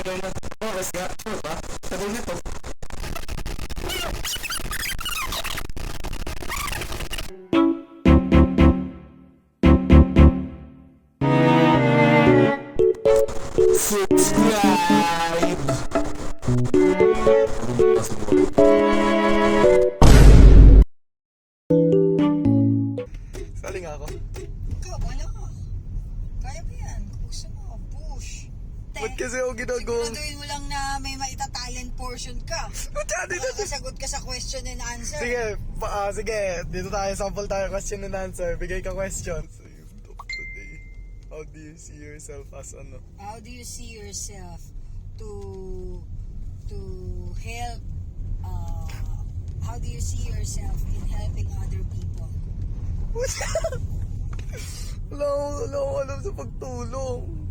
ayaw na. Oh, guys nga. Sure ba? Sabi niya to. Sali nga ako. Ikaw, wala ka. Kaya ba yan? Puso mo, push. Ba't kasi ako ginagawang... Siguraduhin mo lang na may maita-talent portion ka. Ba't yan dito? Makakasagot ka sa question and answer. Sige, sige. Dito tayo, sample tayo, question and answer. Bigay ka questions. Today, how do you see yourself as ano? How do you see yourself to help? How do you see yourself in helping other people? Wala akong alam sa pagtulong.